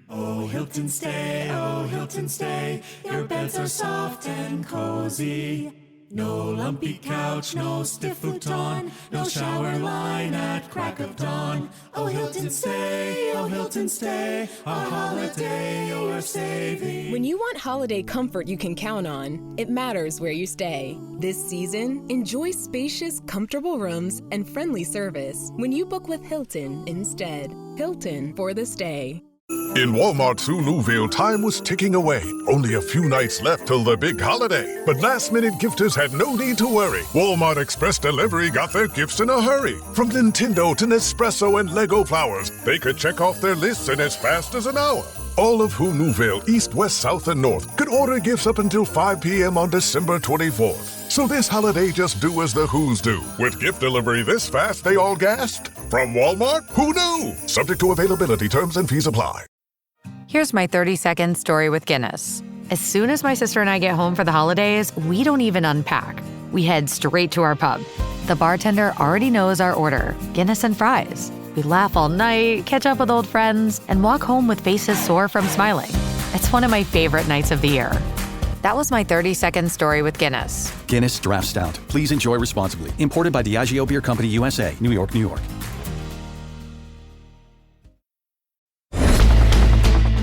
Oh, Hilton stay, your beds are soft and cozy. No lumpy couch, no stiff futon, no shower line at crack of dawn. Oh, Hilton stay, a holiday you're saving. When you want holiday comfort you can count on, it matters where you stay. This season, enjoy spacious, comfortable rooms and friendly service when you book with Hilton instead. Hilton for the stay. In Walmart Sue Newville, time was ticking away. Only a few nights left till the big holiday. But last-minute gifters had no need to worry. Walmart Express Delivery got their gifts in a hurry. From Nintendo to Nespresso and Lego flowers, they could check off their lists in as fast as an hour. All of Who Newville, East, West, South, and North could order gifts up until 5 p.m. on December 24th. So this holiday, just do as the Who's do. With gift delivery this fast, they all gasped. From Walmart, who knew? Subject to availability, terms and fees apply. Here's my 30-second story with Guinness. As soon as my sister and I get home for the holidays, we don't even unpack. We head straight to our pub. The bartender already knows our order, Guinness and fries. We laugh all night, catch up with old friends, and walk home with faces sore from smiling. It's one of my favorite nights of the year. That was my 30-second story with Guinness. Guinness Draft Stout. Please enjoy responsibly. Imported by Diageo Beer Company, USA, New York, New York.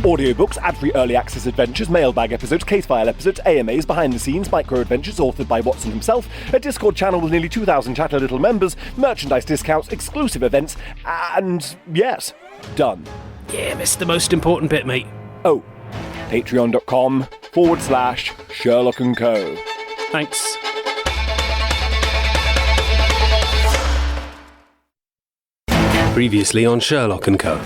Audiobooks, ad-free early access adventures, mailbag episodes, case file episodes, AMAs, behind the scenes, micro-adventures authored by Watson himself, a Discord channel with nearly 2,000 Chat a Little members, merchandise discounts, exclusive events, and yes, done. Yeah, missed the most important bit, mate. Oh, patreon.com/Sherlock & Co. Thanks. Previously on Sherlock & Co.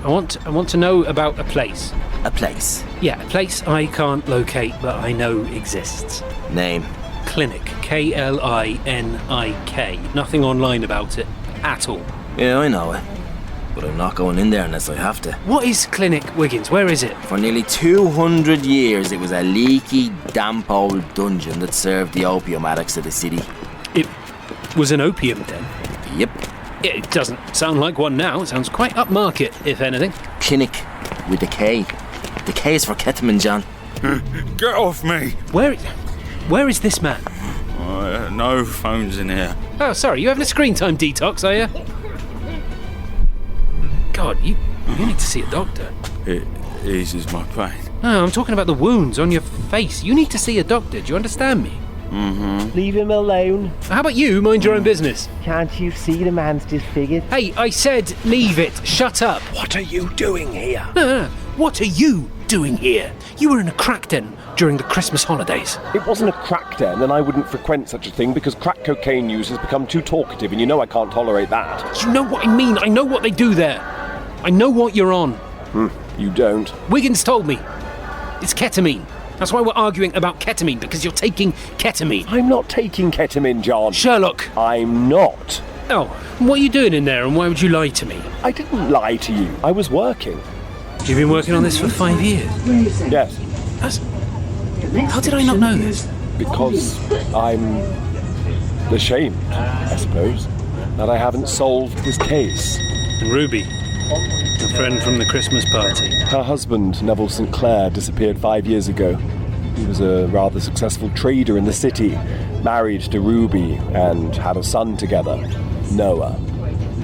I want to know about a place. A place? Yeah, a place I can't locate, but I know exists. Name? Clinic. Klinik. Nothing online about it. At all. Yeah, I know it. But I'm not going in there unless I have to. What is Clinic, Wiggins? Where is it? For nearly 200 years, it was a leaky, damp old dungeon that served the opium addicts of the city. It was an opium den? Yep. It doesn't sound like one now. It sounds quite upmarket, if anything. Clinic with the K. The K is for ketamine, John. Get off me! Where is this man? No phones in here. Oh, sorry, you having a screen time detox, are you? God, you need to see a doctor. It eases my pain. No, I'm talking about the wounds on your face. You need to see a doctor, do you understand me? Mm-hmm. Leave him alone. How about you mind your own business? Can't you see the man's disfigured? Hey, I said leave it. Shut up. What are you doing here? What are you doing here? You were in a crack den during the Christmas holidays. It wasn't a crack den, and I wouldn't frequent such a thing because crack cocaine use has become too talkative, and you know I can't tolerate that. You know what I mean. I know what they do there. I know what you're on. You don't. Wiggins told me. It's ketamine. That's why we're arguing about ketamine, because you're taking ketamine. I'm not taking ketamine, John. Sherlock. I'm not. Oh, what are you doing in there, and why would you lie to me? I didn't lie to you. I was working. You've been working on this for 5 years? Yes. How did I not know this? Because I'm ashamed, I suppose, that I haven't solved this case. And Ruby, a friend from the Christmas party. Her husband, Neville St. Clair, disappeared 5 years ago. He was a rather successful trader in the city, married to Ruby, and had a son together, Noah.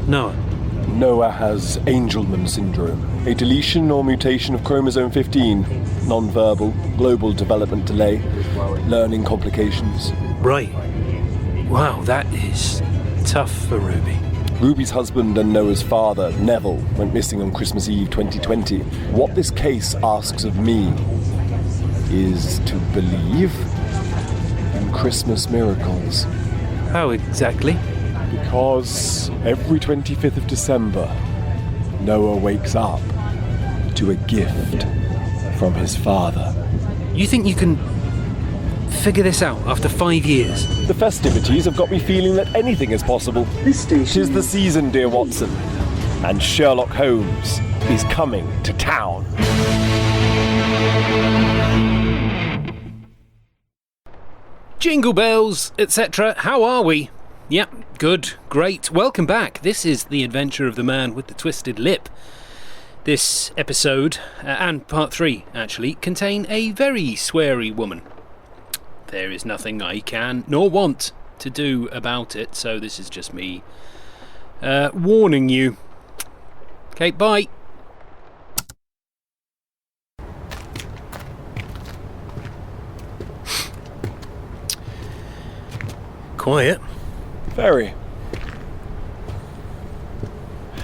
Noah has Angelman syndrome, a deletion or mutation of chromosome 15, non-verbal, global development delay, learning complications. Right. Wow, that is tough for Ruby. Ruby's husband and Noah's father, Neville, went missing on Christmas Eve 2020. What this case asks of me is to believe in Christmas miracles. How exactly? Because every 25th of December, Noah wakes up to a gift from his father. You think you can figure this out after 5 years? The festivities have got me feeling that anything is possible. Tis the season, dear Watson, and Sherlock Holmes is coming to town. Jingle bells, etc. How are we? Yep, good, great. Welcome back. This is the adventure of the man with the twisted lip. This episode, and part 3 actually, contain a very sweary woman. There is nothing I can nor want to do about it, so this is just me warning you. Okay, bye. Quiet. Very.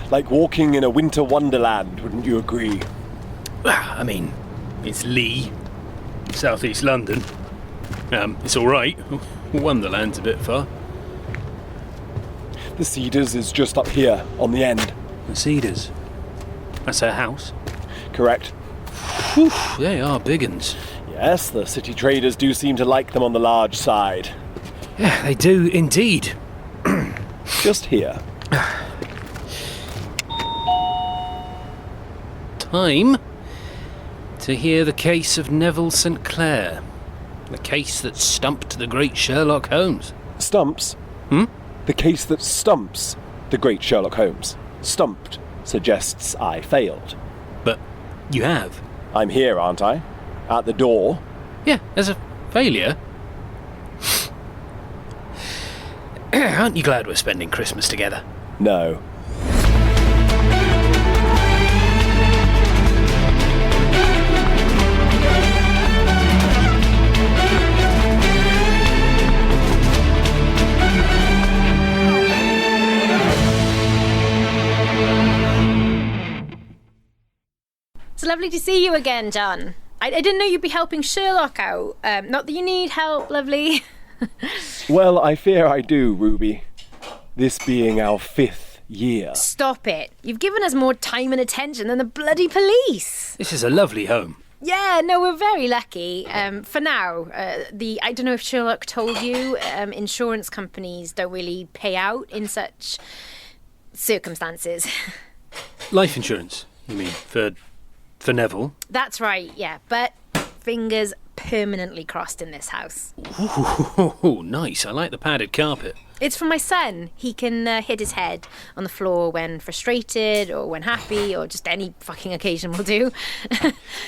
Like walking in a winter wonderland, wouldn't you agree? I mean, it's Lee, southeast London. It's alright. Wonderland's a bit far. The Cedars is just up here, on the end. The Cedars? That's her house? Correct. Whew, they are big uns. Yes, the city traders do seem to like them on the large side. Yeah, they do indeed. Just here. Time to hear the case of Neville St. Clair. The case that stumped the great Sherlock Holmes. Stumps? The case that stumps the great Sherlock Holmes. Stumped suggests I failed. But you have. I'm here, aren't I? At the door. Yeah, as a failure. Aren't you glad we're spending Christmas together? No. It's lovely to see you again, John. I didn't know you'd be helping Sherlock out. Not that you need help, lovely. Well, I fear I do, Ruby. This being our 5th year. Stop it. You've given us more time and attention than the bloody police. This is a lovely home. Yeah, no, we're very lucky. For now, I don't know if Sherlock told you, insurance companies don't really pay out in such circumstances. Life insurance, you mean, for Neville? That's right, yeah, but fingers permanently crossed in this house. Ooh, nice. I like the padded carpet. It's for my son. He can hit his head on the floor when frustrated or when happy or just any fucking occasion will do.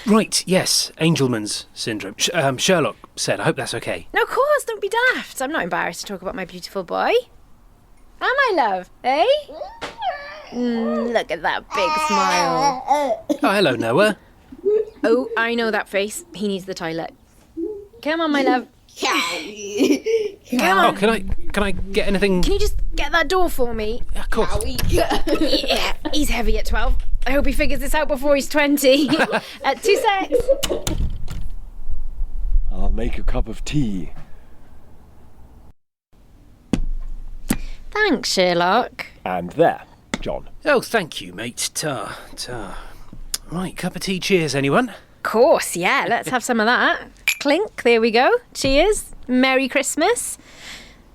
Right, yes. Angelman's syndrome. Sherlock said. I hope that's okay. No, of course. Don't be daft. I'm not embarrassed to talk about my beautiful boy. Am I, love? Eh? Look at that big smile. Oh, hello, Noah. Oh, I know that face. He needs the toilet. Come on, my love. Come on. Oh, can I get anything? Can you just get that door for me? Of course. Yeah, he's heavy at 12. I hope he figures this out before he's 20. 2 secs. I'll make a cup of tea. Thanks, Sherlock. And there, John. Oh, thank you, mate. Ta. Right, cup of tea. Cheers, anyone? Of course, yeah. Let's have some of that. Clink, there we go. Cheers. Merry Christmas.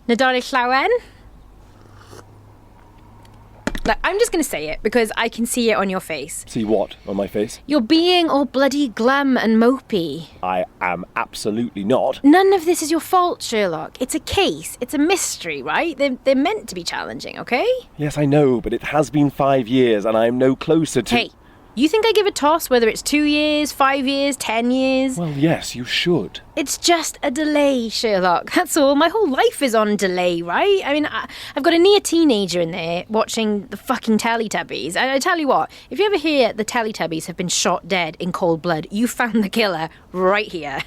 Nadolig Llawen. Look, I'm just going to say it because I can see it on your face. See what on my face? You're being all bloody glum and mopey. I am absolutely not. None of this is your fault, Sherlock. It's a case. It's a mystery, right? They're meant to be challenging, okay? Yes, I know, but it has been 5 years and I am no closer to... Hey, you think I give a toss whether it's 2 years, 5 years, 10 years? Well, yes, you should. It's just a delay, Sherlock. That's all. My whole life is on delay, right? I mean, I've got a near teenager in there watching the fucking Teletubbies. And I tell you what, if you ever hear the Teletubbies have been shot dead in cold blood, you found the killer right here.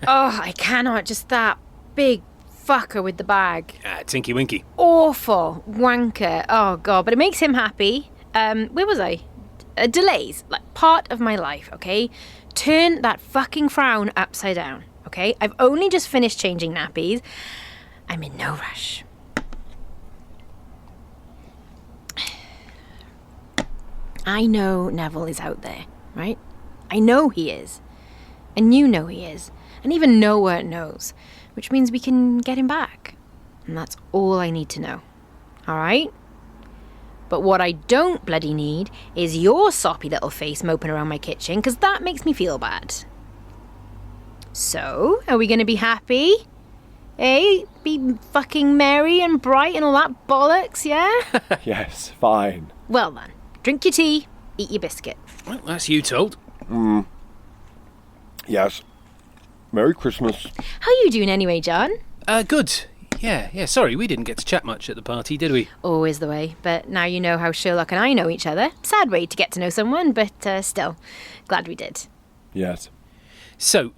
Oh, I cannot. Just that big fucker with the bag. Tinky Winky. Awful. Wanker. Oh, God. But it makes him happy. Where was I? Delays. Like, part of my life, okay? Turn that fucking frown upside down, okay? I've only just finished changing nappies. I'm in no rush. I know Neville is out there, right? I know he is. And you know he is. And even Noah knows. Which means we can get him back. And that's all I need to know. All right? But what I don't bloody need is your soppy little face moping around my kitchen, because that makes me feel bad. So, are we going to be happy? Eh? Be fucking merry and bright and all that bollocks, yeah? Yes, fine. Well then, drink your tea, eat your biscuit. Well, that's you told. Yes. Merry Christmas. How you doing anyway, John? Good. Yeah, sorry, we didn't get to chat much at the party, did we? Always the way, but now you know how Sherlock and I know each other. Sad way to get to know someone, but still, glad we did. Yes. So,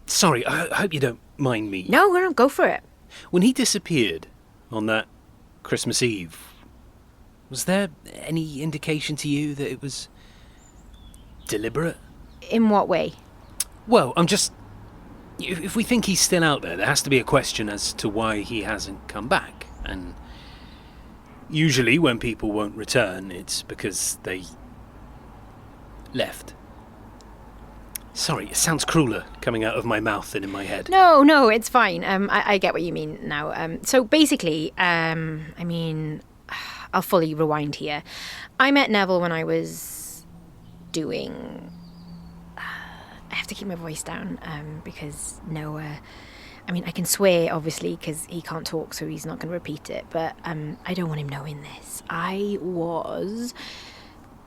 sorry, I hope you don't mind me. No, go for it. When he disappeared on that Christmas Eve, was there any indication to you that it was deliberate? In what way? Well, I'm just... If we think he's still out there has to be a question as to why he hasn't come back. And usually when people won't return, it's because they left. Sorry, it sounds crueler coming out of my mouth than in my head. No, it's fine. I get what you mean now. So basically, I'll fully rewind here. I met Neville when I was doing... I have to keep my voice down because Noah... I can swear, obviously, because he can't talk, so he's not going to repeat it, but I don't want him knowing this. I was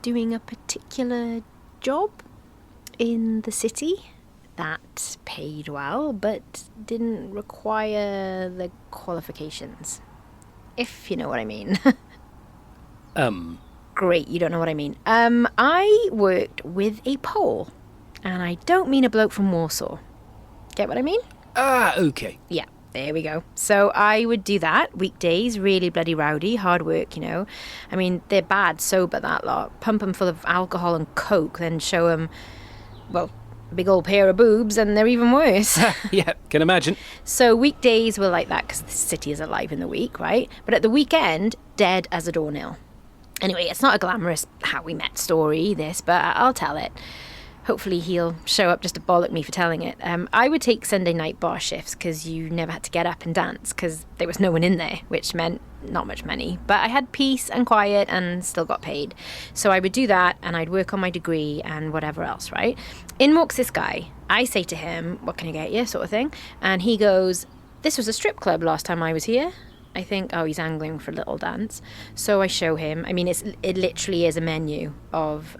doing a particular job in the city that paid well, but didn't require the qualifications. If you know what I mean. Great, you don't know what I mean. I worked with a Pole. And I don't mean a bloke from Warsaw. Get what I mean? Okay. Yeah, there we go. So I would do that, weekdays, really bloody rowdy, hard work, you know. They're bad sober, that lot. Pump them full of alcohol and coke, then show them, well, a big old pair of boobs, and they're even worse. Yeah, can imagine. So weekdays were like that, because the city is alive in the week, right? But at the weekend, dead as a doornail. Anyway, it's not a glamorous how we met story, this, but I'll tell it. Hopefully he'll show up just to bollock me for telling it. I would take Sunday night bar shifts because you never had to get up and dance because there was no one in there, which meant not much money. But I had peace and quiet and still got paid. So I would do that and I'd work on my degree and whatever else, right? In walks this guy. I say to him, what can I get you, sort of thing. And he goes, this was a strip club last time I was here. I think, he's angling for a little dance. So I show him. It literally is a menu of...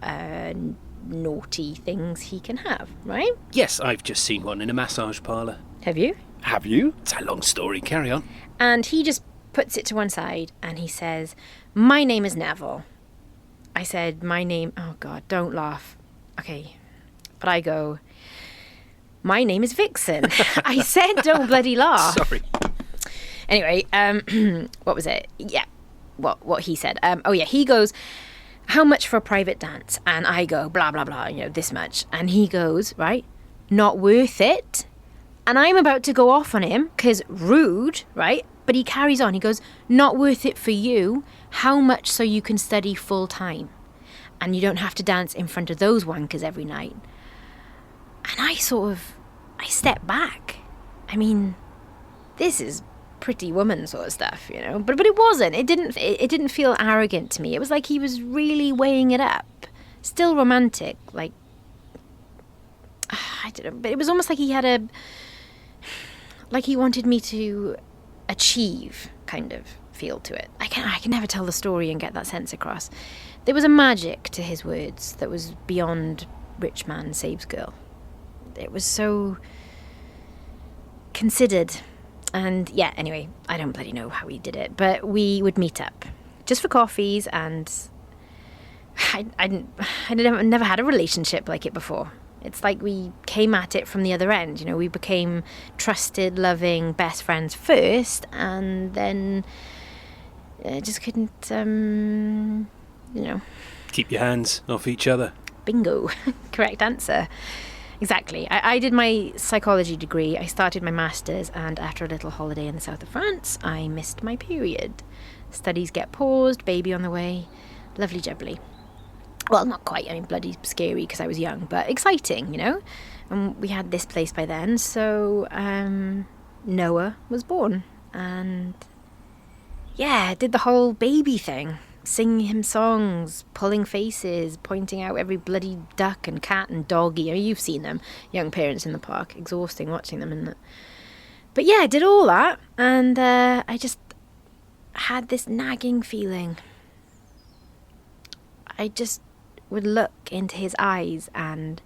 naughty things he can have, right? Yes, I've just seen one in a massage parlour. Have you? Have you? It's a long story, carry on. And he just puts it to one side and he says, my name is Neville. I said, my name... Oh, God, don't laugh. Okay. But I go, my name is Vixen. I said, don't bloody laugh. Sorry. Anyway, what was it? Yeah, what he said. He goes... how much for a private dance? And I go, blah, blah, blah, this much. And he goes, right, not worth it. And I'm about to go off on him, because rude, right? But he carries on. He goes, not worth it for you. How much so you can study full time? And you don't have to dance in front of those wankers every night. And I step back. This is pretty woman sort of stuff, but it wasn't. It didn't feel arrogant to me. It was like he was really weighing it up. Still romantic, like I don't know, but it was almost like he had like he wanted me to achieve kind of feel to it. I can never tell the story and get that sense across. There was a magic to his words that was beyond rich man saves girl. It was so considered. And yeah, anyway, I don't bloody know how he did it, but we would meet up just for coffees, and I never had a relationship like it before. It's like we came at it from the other end. We became trusted, loving, best friends first, and then just couldn't, Keep your hands off each other. Bingo. Correct answer. Exactly. I did my psychology degree, I started my master's, and after a little holiday in the south of France, I missed my period. Studies get paused, baby on the way. Lovely jubbly. Well, not quite, bloody scary because I was young, but exciting, And we had this place by then, so Noah was born. And yeah, did the whole baby thing. Singing him songs, pulling faces, pointing out every bloody duck and cat and doggy. You've seen them, young parents in the park. Exhausting watching them, isn't it? But yeah, I did all that, and I just had this nagging feeling. I just would look into his eyes, and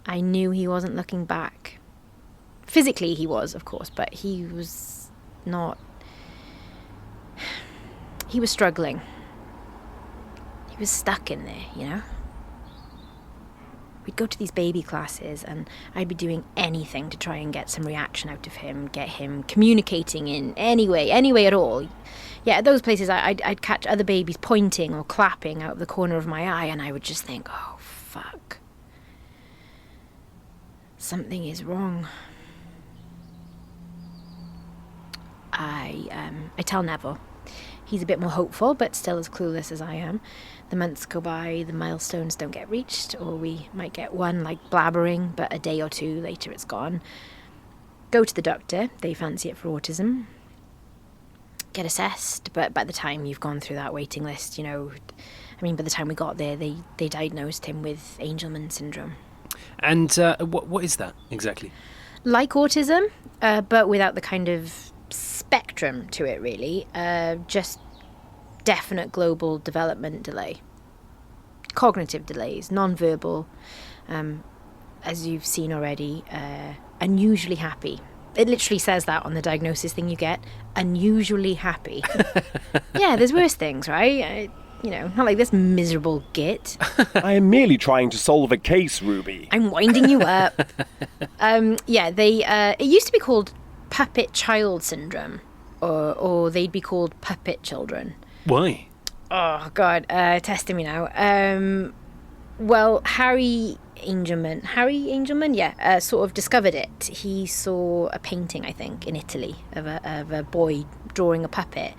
I knew he wasn't looking back. Physically he was, of course, but he was not... He was struggling. He was stuck in there, you know? We'd go to these baby classes, and I'd be doing anything to try and get some reaction out of him, get him communicating in any way at all. Yeah, at those places I'd catch other babies pointing or clapping out of the corner of my eye, and I would just think, oh, fuck. Something is wrong. I tell Neville. He's a bit more hopeful, but still as clueless as I am. The months go by, the milestones don't get reached, or we might get one, like blabbering, but a day or two later it's gone. Go to the doctor, they fancy it for autism. Get assessed, but by the time you've gone through that waiting list, you know, I mean, by the time we got there, they diagnosed him with Angelman syndrome. And what is that exactly? Like autism, but without the kind of spectrum to it, really. Just definite global development delay. Cognitive delays, non-verbal, as you've seen already, unusually happy. It literally says that on the diagnosis thing you get, unusually happy. Yeah, there's worse things, right? Not like this miserable git. I am merely trying to solve a case, Ruby. I'm winding you up. It used to be called puppet child syndrome, or they'd be called puppet children. Why? Oh, God, testing me now. Well, Harry Angelman, sort of discovered it. He saw a painting, I think, in Italy of a boy drawing a puppet,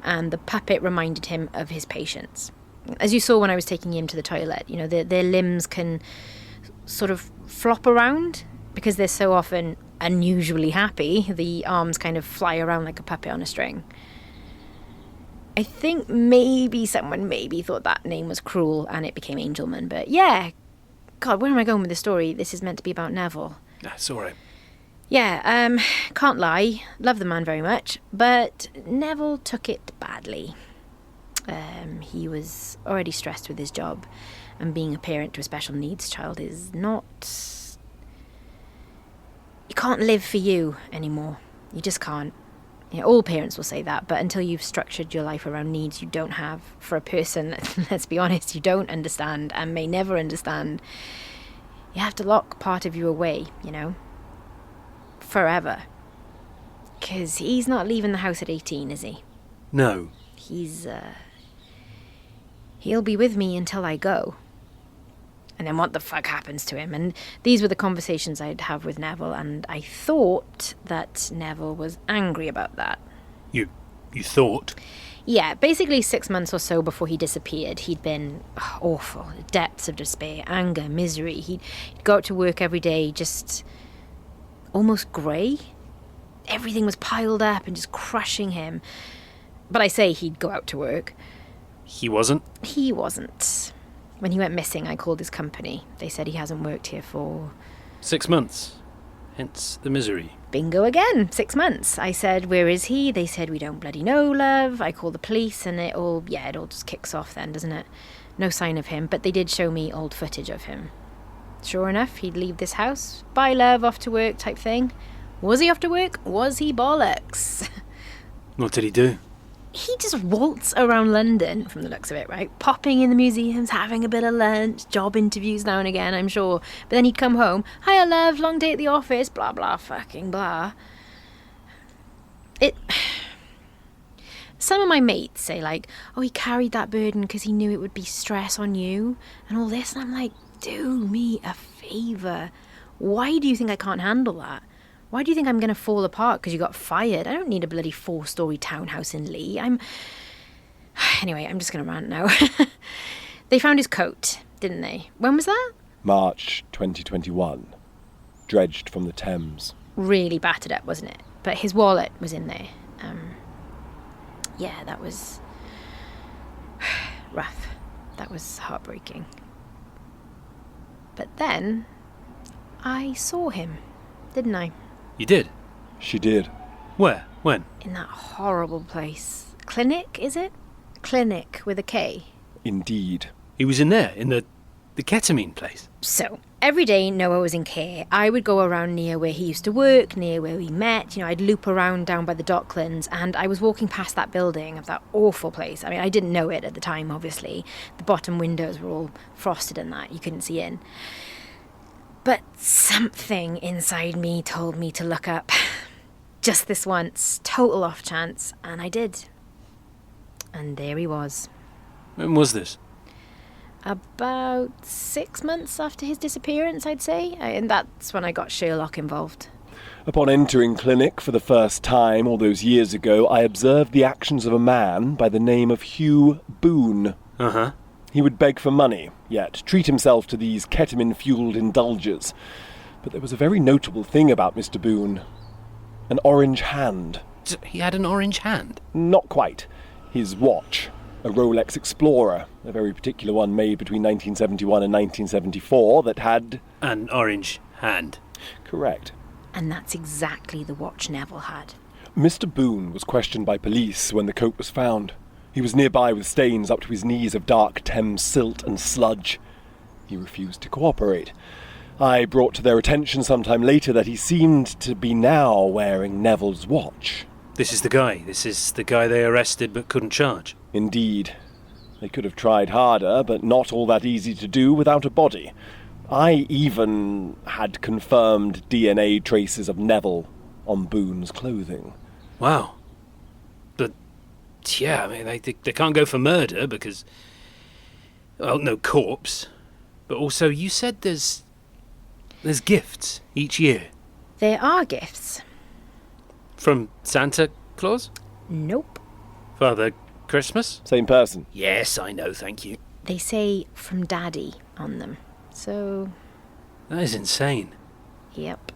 and the puppet reminded him of his patients. As you saw when I was taking him to the toilet, you know, their limbs can sort of flop around because they're so often unusually happy. The arms kind of fly around like a puppet on a string. I think someone thought that name was cruel and it became Angelman, but yeah. God, where am I going with this story? This is meant to be about Neville. That's all right. Yeah, can't lie. Love the man very much. But Neville took it badly. He was already stressed with his job. And being a parent to a special needs child is not... You can't live for you anymore. You just can't. Yeah, all parents will say that, but until you've structured your life around needs you don't have for a person, let's be honest, you don't understand and may never understand, you have to lock part of you away, you know, forever. Because he's not leaving the house at 18, is he? No. He'll be with me until I go. And then what the fuck happens to him? And these were the conversations I'd have with Neville, and I thought that Neville was angry about that. You thought? Yeah, basically 6 months or so before he disappeared, he'd been awful. Depths of despair, anger, misery. He'd go out to work every day just almost grey. Everything was piled up and just crushing him. But I say he'd go out to work. He wasn't? He wasn't. When he went missing, I called his company. They said he hasn't worked here for... 6 months. Hence the misery. Bingo again. 6 months. I said, where is he? They said, we don't bloody know, love. I called the police and it all just kicks off then, doesn't it? No sign of him, but they did show me old footage of him. Sure enough, he'd leave this house. Bye, love, off to work type thing. Was he off to work? Was he bollocks? What did he do? He just waltzed around London, from the looks of it, right? Popping in the museums, having a bit of lunch, job interviews now and again, I'm sure. But then he'd come home, hiya love, long day at the office, blah, blah, fucking blah. Some of my mates say, like, oh, he carried that burden because he knew it would be stress on you and all this. And I'm like, do me a favour. Why do you think I can't handle that? Why do you think I'm going to fall apart because you got fired? I don't need a bloody 4-story townhouse in Lee. Anyway, I'm just going to rant now. They found his coat, didn't they? When was that? March 2021. Dredged from the Thames. Really battered up, wasn't it? But his wallet was in there. Yeah, that was rough. That was heartbreaking. But then I saw him, didn't I? You did? She did. Where? When? In that horrible place. Clinic, is it? Clinic with a K. Indeed. He was in there, in the The ketamine place? So, every day Noah was in care, I would go around near where he used to work, near where we met. I'd loop around down by the Docklands, and I was walking past that building of that awful place. I mean, I didn't know it at the time, obviously. The bottom windows were all frosted and that. You couldn't see in. But something inside me told me to look up. Just this once, total off chance, and I did. And there he was. When was this? About 6 months after his disappearance, I'd say. And that's when I got Sherlock involved. Upon entering clinic for the first time all those years ago, I observed the actions of a man by the name of Hugh Boone. Uh-huh. He would beg for money, yet treat himself to these ketamine-fueled indulgers. But there was a very notable thing about Mr. Boone. An orange hand. He had an orange hand? Not quite. His watch. A Rolex Explorer, a very particular one made between 1971 and 1974 that had... An orange hand. Correct. And that's exactly the watch Neville had. Mr. Boone was questioned by police when the coat was found. He was nearby with stains up to his knees of dark Thames silt and sludge. He refused to cooperate. I brought to their attention sometime later that he seemed to be now wearing Neville's watch. This is the guy they arrested but couldn't charge. Indeed. They could have tried harder, but not all that easy to do without a body. I even had confirmed DNA traces of Neville on Boone's clothing. Wow. But, yeah, I mean, they can't go for murder because... Well, no corpse. But also, you said there's gifts each year. There are gifts. From Santa Claus? Nope. Father Christmas? Same person. Yes, I know, thank you. They say from Daddy on them. So... That is insane. Yep.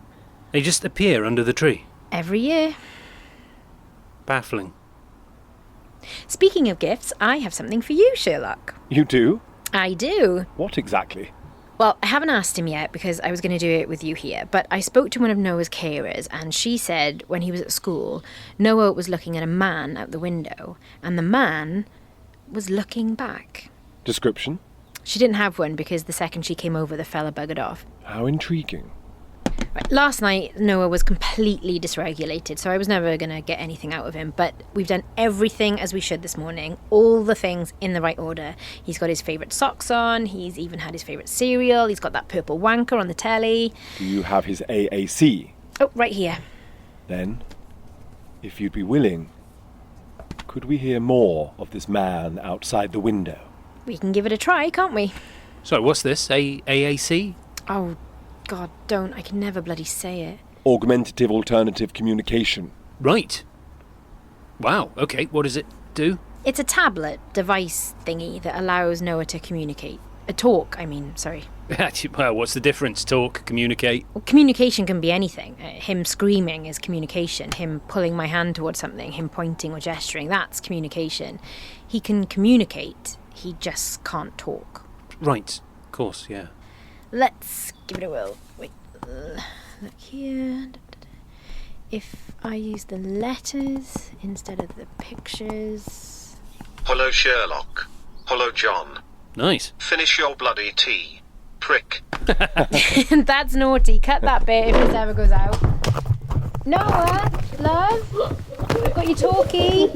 They just appear under the tree. Every year. Baffling. Speaking of gifts, I have something for you, Sherlock. You do? I do. What exactly? Well, I haven't asked him yet because I was going to do it with you here, but I spoke to one of Noah's carers and she said when he was at school, Noah was looking at a man out the window and the man was looking back. Description? She didn't have one because the second she came over, the fella buggered off. How intriguing. Right, last night, Noah was completely dysregulated, so I was never going to get anything out of him, but we've done everything as we should this morning, all the things in the right order. He's got his favourite socks on, he's even had his favourite cereal, he's got that purple wanker on the telly. Do you have his AAC? Oh, right here. Then, if you'd be willing, could we hear more of this man outside the window? We can give it a try, can't we? Sorry, what's this? AAC? Oh, God, don't. I can never bloody say it. Augmentative Alternative Communication. Right. Wow, okay, what does it do? It's a tablet device thingy that allows Noah to communicate. Talk, I mean, sorry. Well, what's the difference? Talk, communicate? Well, communication can be anything. Him screaming is communication. Him pulling my hand towards something, him pointing or gesturing, that's communication. He can communicate, he just can't talk. Right, of course, yeah. Let's give it a whirl. Wait, look here. If I use the letters instead of the pictures... Hello, Sherlock. Hello, John. Nice. Finish your bloody tea. Prick. That's naughty. Cut that bit if this ever goes out. Noah, love, I've got your talkie.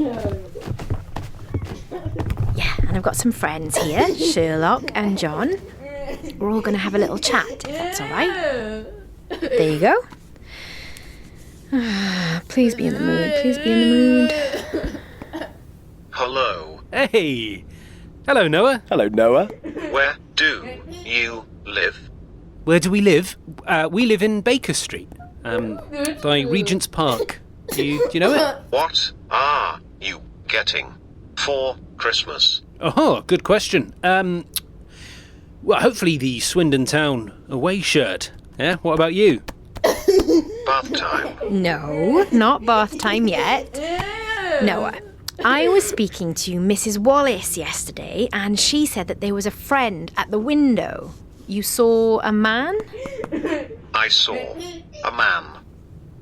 Yeah, and I've got some friends here, Sherlock and John. We're all going to have a little chat, if that's all right. There you go. Please be in the mood. Please be in the mood. Hello. Hey. Hello, Noah. Hello, Noah. Where do you live? Where do we live? We live in Baker Street, by Regent's Park. Do you know it? What are you getting for Christmas? Oh, good question. Well, hopefully the Swindon Town away shirt. Yeah, what about you? Bath time. No, not bath time yet. Noah, I was speaking to Mrs. Wallace yesterday, and she said that there was a friend at the window. You saw a man? I saw a man.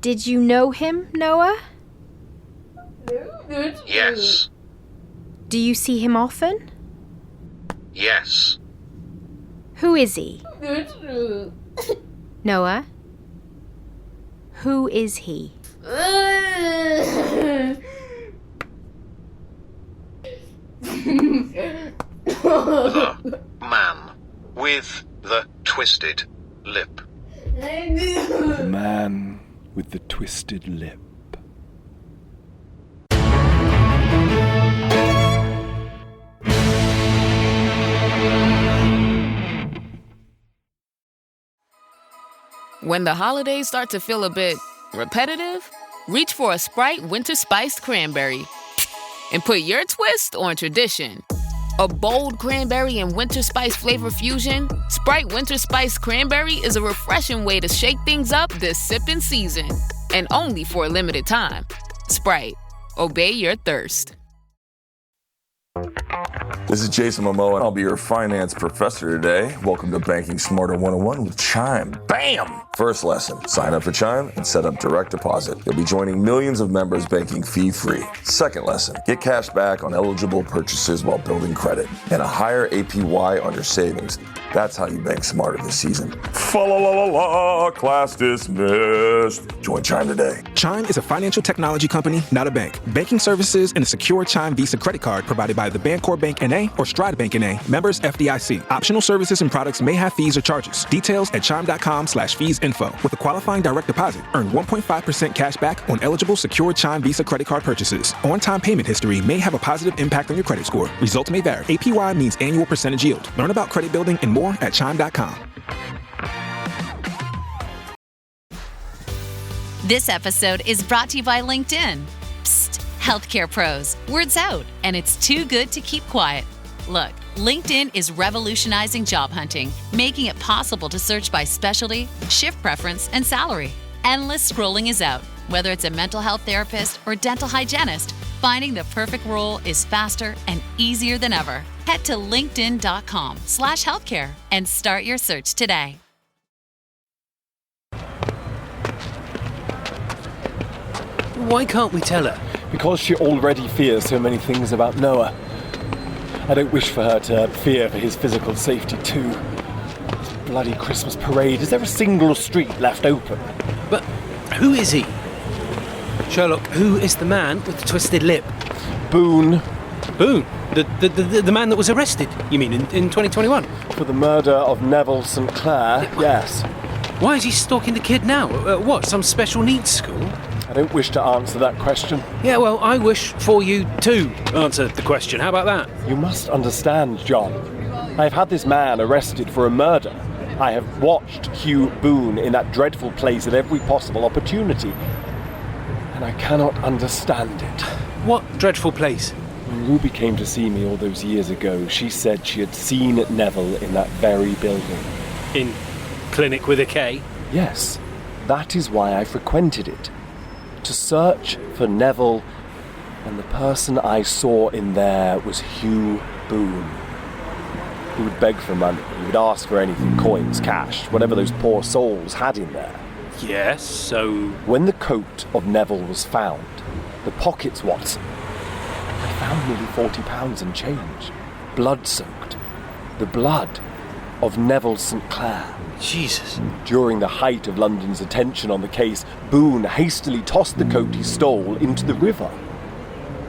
Did you know him, Noah? Yes. Do you see him often? Yes. Who is he? Noah? Who is he? The man with the twisted lip. The man with the twisted lip. When the holidays start to feel a bit repetitive, reach for a Sprite Winter Spiced Cranberry and put your twist on tradition. A bold cranberry and winter spice flavor fusion, Sprite Winter Spiced Cranberry is a refreshing way to shake things up this sipping season. And only for a limited time. Sprite, obey your thirst. This is Jason Momoa, and I'll be your finance professor today. Welcome to Banking Smarter 101 with Chime. Bam! First lesson, sign up for Chime and set up direct deposit. You'll be joining millions of members banking fee-free. Second lesson, get cash back on eligible purchases while building credit and a higher APY on your savings. That's how you bank smarter this season. Fa-la-la-la-la, class dismissed. Join Chime today. Chime is a financial technology company, not a bank. Banking services and a secure Chime Visa credit card provided by the Bancorp Bank N.A. or Stride Bank N.A. Members FDIC. Optional services and products may have fees or charges. Details at chime.com/fees-info. With a qualifying direct deposit, earn 1.5% cash back on eligible secure Chime Visa credit card purchases. On-time payment history may have a positive impact on your credit score. Results may vary. APY means annual percentage yield. Learn about credit building and more at chime.com. This episode is brought to you by LinkedIn. Psst, healthcare pros, word's out, and it's too good to keep quiet. Look, LinkedIn is revolutionizing job hunting, making it possible to search by specialty, shift preference, and salary. Endless scrolling is out. Whether it's a mental health therapist or dental hygienist, finding the perfect role is faster and easier than ever. Head to linkedin.com/healthcare and start your search today. Why can't we tell her? Because she already fears so many things about Noah. I don't wish for her to fear for his physical safety too. This bloody Christmas parade. Is there a single street left open? But who is he? Sherlock, who is the man with the twisted lip? Boone. Boone? The man that was arrested, you mean, in 2021? For the murder of Neville St. Clair, yes. Why is he stalking the kid now? What, some special needs school? I don't wish to answer that question. Yeah, well, I wish for you to answer the question. How about that? You must understand, John. I've had this man arrested for a murder. I have watched Hugh Boone in that dreadful place at every possible opportunity. And I cannot understand it. What dreadful place? When Ruby came to see me all those years ago, she said she had seen Neville in that very building. In Clinic with a K? Yes. That is why I frequented it. To search for Neville, and the person I saw in there was Hugh Boone. He would beg for money, he would ask for anything, coins, cash, whatever those poor souls had in there. Yes, so... When the coat of Neville was found, the pockets, Watson, I found nearly £40 and change, blood-soaked. The blood of Neville St. Clair. Jesus. During the height of London's attention on the case, Boone hastily tossed the coat he stole into the river.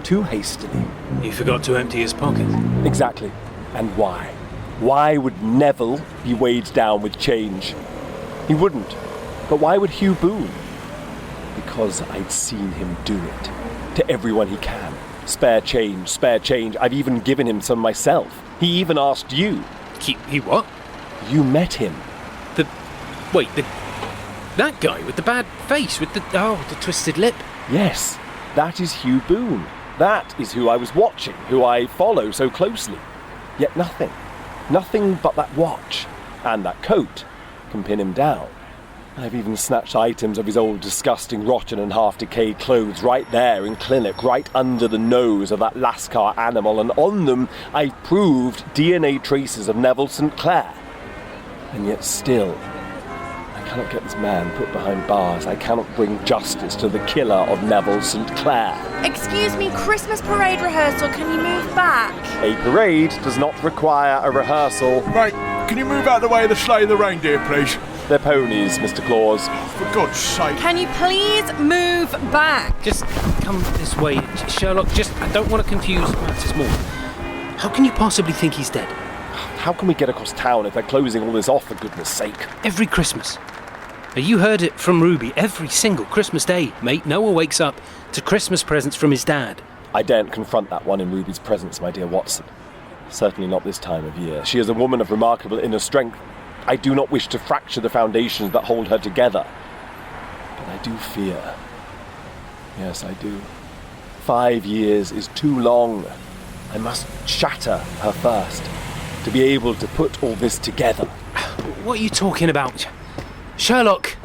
Too hastily. He forgot to empty his pocket. Exactly. And why? Why would Neville be weighed down with change? He wouldn't. But why would Hugh Boone? Because I'd seen him do it. To everyone he can. Spare change, spare change. I've even given him some myself. He even asked you. He what? You met him. That guy with the bad face, with the twisted lip? Yes, that is Hugh Boone. That is who I was watching, who I follow so closely. Yet nothing. Nothing but that watch and that coat can pin him down. I've even snatched items of his old disgusting rotten and half-decayed clothes right there in Clinic, right under the nose of that Lascar animal, and on them I proved DNA traces of Neville St. Clair. And yet still, I cannot get this man put behind bars. I cannot bring justice to the killer of Neville St. Clair. Excuse me, Christmas parade rehearsal, can you move back? A parade does not require a rehearsal. Right, can you move out of the way of the sleigh of the reindeer, please? They're ponies, Mr. Claus. For God's sake. Can you please move back? Just come this way, Sherlock. I don't want to confuse matters more. How can you possibly think he's dead? How can we get across town if they're closing all this off, for goodness sake? Every Christmas. You heard it from Ruby. Every single Christmas day, mate, Noah wakes up to Christmas presents from his dad. I daren't confront that one in Ruby's presence, my dear Watson. Certainly not this time of year. She is a woman of remarkable inner strength. I do not wish to fracture the foundations that hold her together. But I do fear. Yes, I do. 5 years is too long. I must shatter her first, to be able to put all this together. What are you talking about? Sherlock!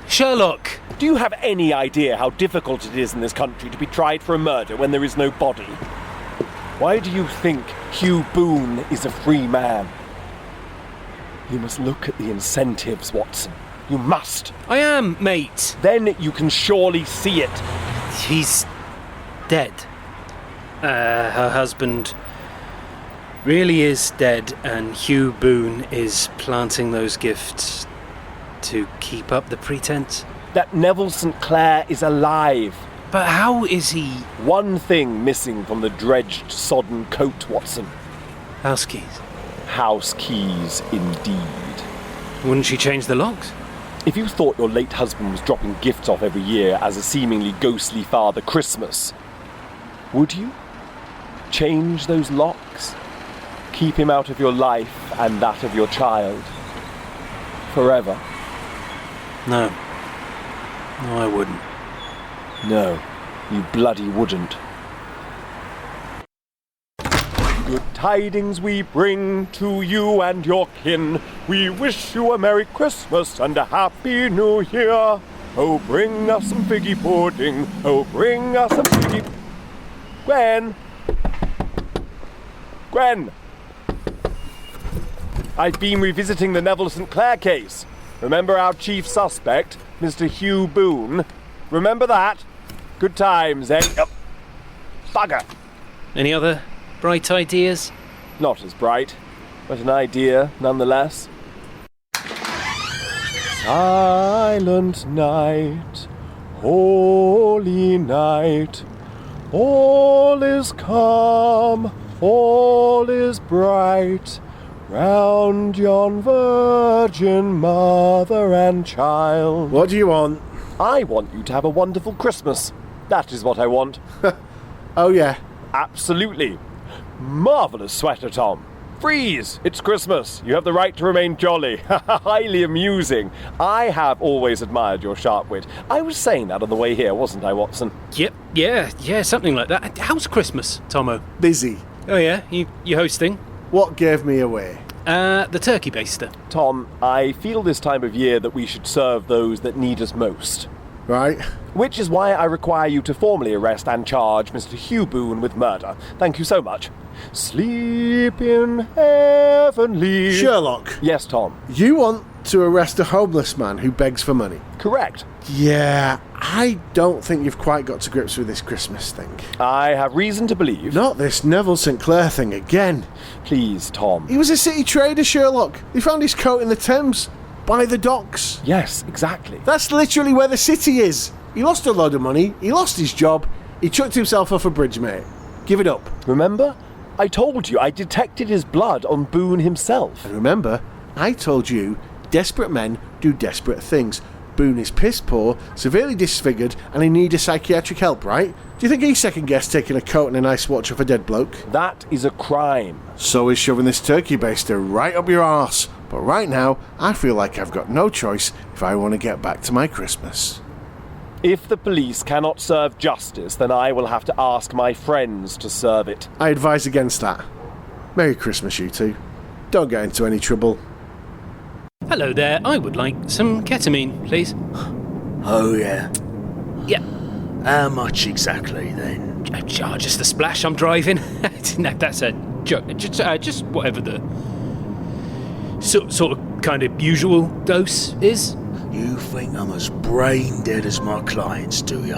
Sherlock! Do you have any idea how difficult it is in this country to be tried for a murder when there is no body? Why do you think Hugh Boone is a free man? You must look at the incentives, Watson. You must. I am, mate. Then you can surely see it. He's dead. Her husband really is dead, and Hugh Boone is planting those gifts to keep up the pretense. That Neville St. Clair is alive. But how is he? One thing missing from the dredged, sodden coat, Watson. House keys. House keys, indeed. Wouldn't she change the locks? If you thought your late husband was dropping gifts off every year as a seemingly ghostly Father Christmas, would you change those locks? Keep him out of your life and that of your child. Forever. No. No, I wouldn't. No, you bloody wouldn't. Good tidings we bring to you and your kin. We wish you a Merry Christmas and a Happy New Year. Oh, bring us some figgy pudding. Oh, bring us some figgy... Gwen! Gwen! I've been revisiting the Neville St. Clair case. Remember our chief suspect, Mr. Hugh Boone? Remember that? Good times, eh? Oh, bugger! Any other bright ideas? Not as bright, but an idea nonetheless. Silent night, holy night, all is calm, all is bright, round yon virgin mother and child. What do you want? I want you to have a wonderful Christmas. That is what I want. Oh, yeah? Absolutely. Marvellous sweater, Tom. Freeze! It's Christmas. You have the right to remain jolly. Highly amusing. I have always admired your sharp wit. I was saying that on the way here, wasn't I, Watson? Yep, yeah, something like that. How's Christmas, Tomo? Busy. Oh, yeah? You hosting? What gave me away? The turkey baster. Tom, I feel this time of year that we should serve those that need us most. Right. Which is why I require you to formally arrest and charge Mr. Hugh Boone with murder. Thank you so much. Sleep in heavenly... Sherlock. Yes, Tom. You want to arrest a homeless man who begs for money? Correct. Yeah, I don't think you've quite got to grips with this Christmas thing. I have reason to believe... Not this Neville St. Clair thing again. Please, Tom. He was a city trader, Sherlock. He found his coat in the Thames. By the docks. Yes, exactly. That's literally where the city is. He lost a load of money, he lost his job, he chucked himself off a bridge, mate. Give it up. Remember? I told you I detected his blood on Boone himself. And remember, I told you desperate men do desperate things. Boone is piss poor, severely disfigured, and he needed psychiatric help, right? Do you think he second-guessed taking a coat and a nice watch off a dead bloke? That is a crime. So is shoving this turkey baster right up your arse. But right now, I feel like I've got no choice if I want to get back to my Christmas. If the police cannot serve justice, then I will have to ask my friends to serve it. I advise against that. Merry Christmas, you two. Don't get into any trouble. Hello there, I would like some ketamine, please. Oh, yeah? Yeah. How much exactly, then? Just a splash, I'm driving. No, that's a joke. Just whatever the sort of kind of usual dose is. You think I'm as brain dead as my clients, do you?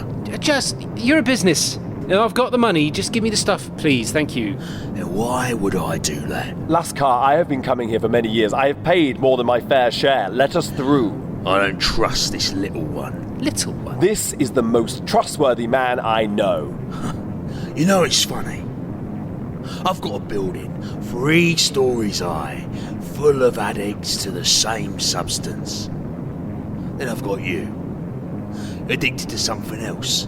You're a business No, I've got the money. Just give me the stuff, please. Thank you. And why would I do that? Lascar, I have been coming here for many years. I have paid more than my fair share. Let us through. I don't trust this little one. Little one? This is the most trustworthy man I know. You know, it's funny. I've got a building 3 stories high, full of addicts to the same substance. Then I've got you, addicted to something else.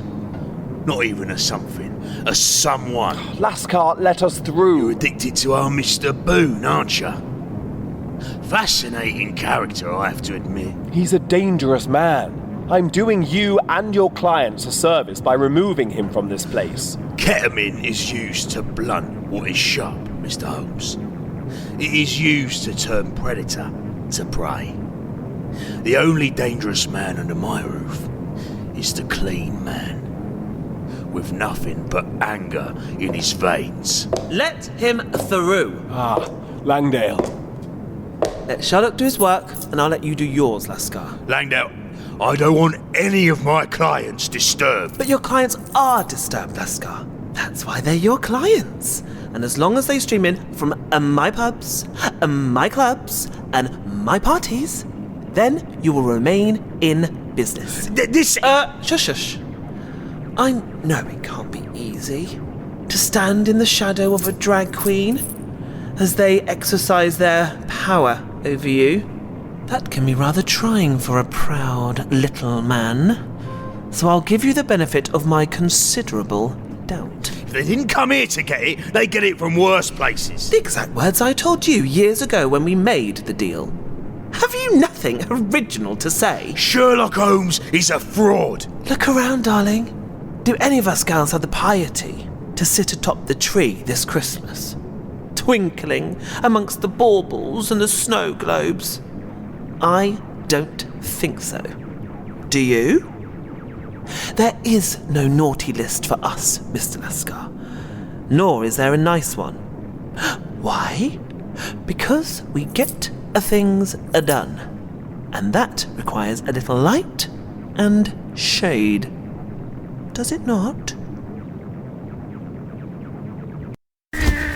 Not even a something, a someone. Lascar, let us through. You're addicted to our Mr. Boone, aren't you? Fascinating character, I have to admit. He's a dangerous man. I'm doing you and your clients a service by removing him from this place. Ketamine is used to blunt what is sharp, Mr. Holmes. It is used to turn predator to prey. The only dangerous man under my roof is the clean man, with nothing but anger in his veins. Let him through. Langdale. Let Sherlock do his work, and I'll let you do yours, Lascar. Langdale, I don't want any of my clients disturbed. But your clients are disturbed, Lascar. That's why they're your clients. And as long as they stream in from my pubs, my clubs, and my parties, then you will remain in business. Shush. I know it can't be easy to stand in the shadow of a drag queen as they exercise their power over you. That can be rather trying for a proud little man. So I'll give you the benefit of my considerable doubt. If they didn't come here to get it, they get it from worse places. The exact words I told you years ago when we made the deal. Have you nothing original to say? Sherlock Holmes is a fraud. Look around, darling. Do any of us girls have the piety to sit atop the tree this Christmas, twinkling amongst the baubles and the snow globes? I don't think so. Do you? There is no naughty list for us, Mr. Lascar. Nor is there a nice one. Why? Because we get things done. And that requires a little light and shade. Does it not?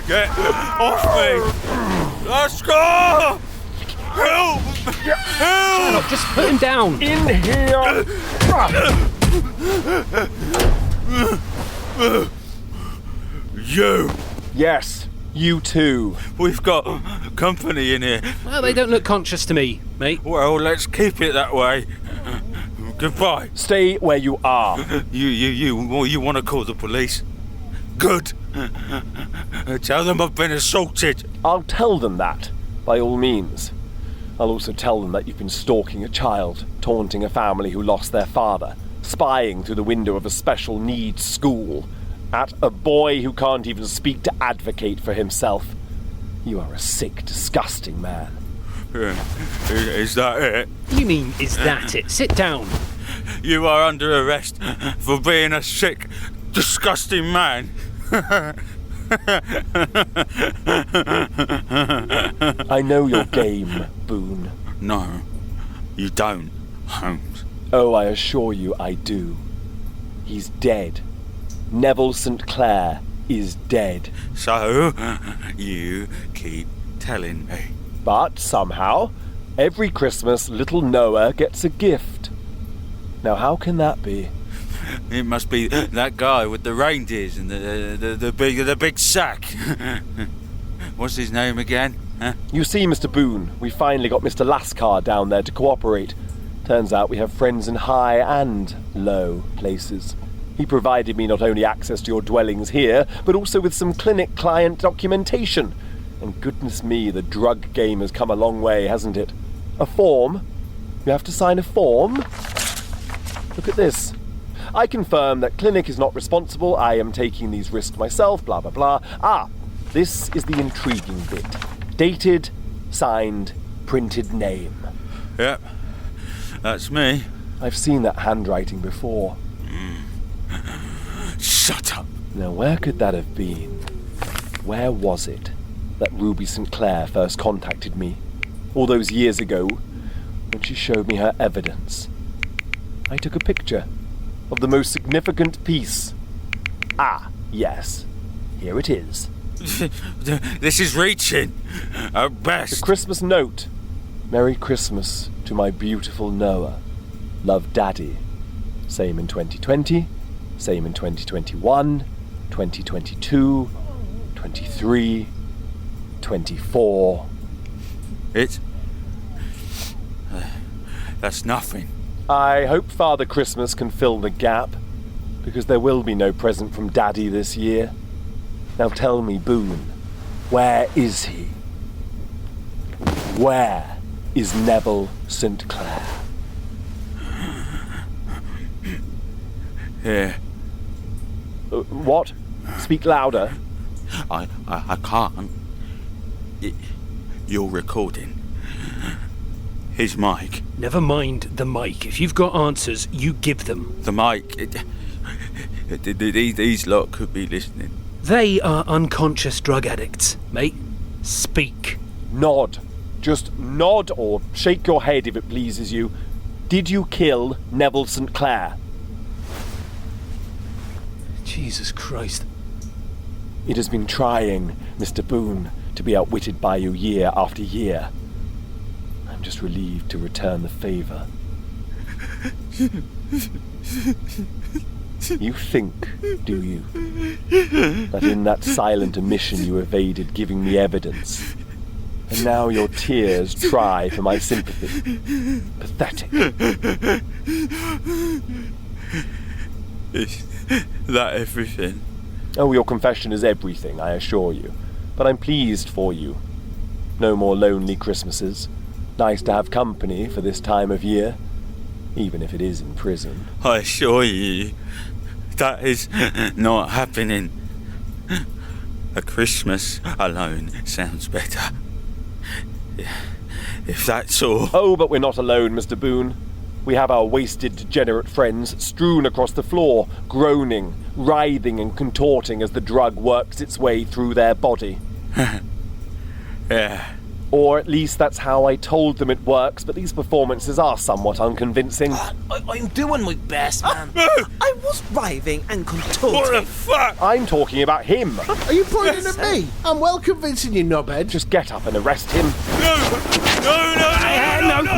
Get off me! Lascar! Help! Sherlock, just put him down. In here! You! Yes, you too. We've got company in here. Well, they don't look conscious to me, mate. Well, let's keep it that way. Goodbye. Stay where you are. You want to call the police? Good. Tell them I've been assaulted. I'll tell them that, by all means. I'll also tell them that you've been stalking a child, taunting a family who lost their father, spying through the window of a special needs school, at a boy who can't even speak to advocate for himself. You are a sick, disgusting man. Is that it? You mean, is that it? Sit down. You are under arrest for being a sick, disgusting man. I know your game, Boone. No, you don't, Holmes. Oh, I assure you I do. He's dead. Neville St. Clair is dead. So, you keep telling me. But somehow, every Christmas, little Noah gets a gift. Now, how can that be? It must be that guy with the reindeers and the big sack. What's his name again? Huh? You see, Mr. Boone, we finally got Mr. Lascar down there to cooperate. Turns out we have friends in high and low places. He provided me not only access to your dwellings here, but also with some clinic client documentation. And goodness me, the drug game has come a long way, hasn't it? A form? You have to sign a form? Look at this. I confirm that clinic is not responsible. I am taking these risks myself, blah, blah, blah. Ah, this is the intriguing bit. Dated, signed, printed name. Yep, that's me. I've seen that handwriting before. Shut up. Now, where could that have been? Where was it that Ruby St. Clair first contacted me? All those years ago, when she showed me her evidence. I took a picture of the most significant piece. Ah, yes. Here it is. This is reaching. At best. The Christmas note. Merry Christmas to my beautiful Noah. Love, Daddy. Same in 2020. Same in 2021. 2022. 23. 24. That's nothing. I hope Father Christmas can fill the gap, because there will be no present from Daddy this year. Now tell me, Boone, where is he? Where is Neville St. Clair? Here. What? Speak louder. I can't. You're recording. His mic. Never mind the mic. If you've got answers, you give them. The mic. These lot could be listening. They are unconscious drug addicts, mate. Speak. Nod. Just nod or shake your head if it pleases you. Did you kill Neville St. Clair? Jesus Christ. It has been trying, Mr. Boone, to be outwitted by you year after year. I'm just relieved to return the favour. You think, do you, that in that silent omission you evaded giving me evidence, and now your tears try for my sympathy? Pathetic. Is that everything? Oh, your confession is everything, I assure you. But I'm pleased for you. No more lonely Christmases. Nice to have company for this time of year, even if it is in prison. I assure you, that is not happening. A Christmas alone sounds better. If that's all. Oh, but we're not alone, Mr. Boone. We have our wasted, degenerate friends strewn across the floor, groaning, writhing and contorting as the drug works its way through their body. Yeah. Or at least that's how I told them it works, but these performances are somewhat unconvincing. I'm doing my best, man. I was writhing and contorting. What the fuck? I'm talking about him. Are you pointing at me? I'm well convincing you, knobhead. Just get up and arrest him.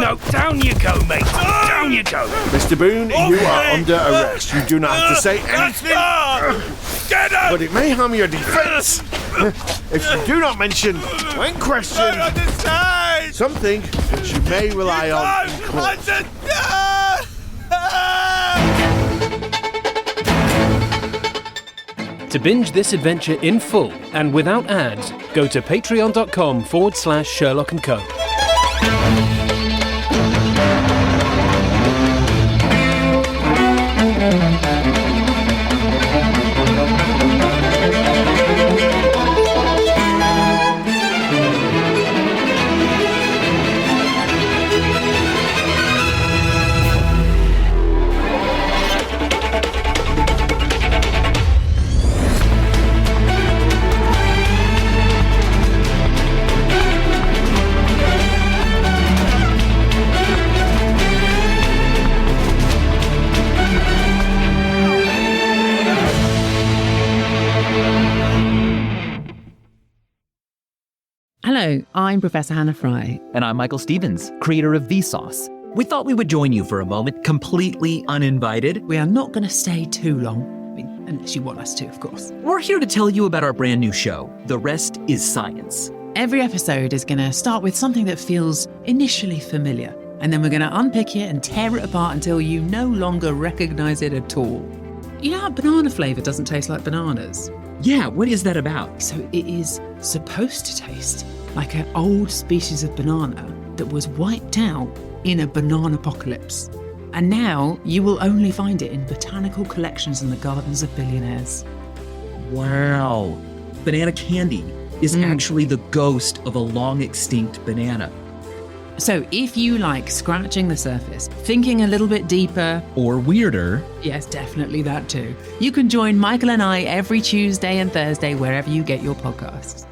No, down you go, mate. Down you go. Mr. Boone, you are under arrest. You do not have to say anything. Get up! But it may harm your defense if you do not mention, when questioned, something which you may rely on in court. To binge this adventure in full and without ads, go to patreon.com/Sherlock & Co. Hello, I'm Professor Hannah Fry. And I'm Michael Stevens, creator of Vsauce. We thought we would join you for a moment, completely uninvited. We are not going to stay too long, unless you want us to, of course. We're here to tell you about our brand new show, The Rest is Science. Every episode is going to start with something that feels initially familiar, and then we're going to unpick it and tear it apart until you no longer recognize it at all. You know how banana flavour doesn't taste like bananas? Yeah, what is that about? So it is supposed to taste like an old species of banana that was wiped out in a banana apocalypse. And now you will only find it in botanical collections in the gardens of billionaires. Wow. Banana candy is actually the ghost of a long extinct banana. So if you like scratching the surface, thinking a little bit deeper, or weirder, yes, definitely that too, you can join Michael and I every Tuesday and Thursday wherever you get your podcasts.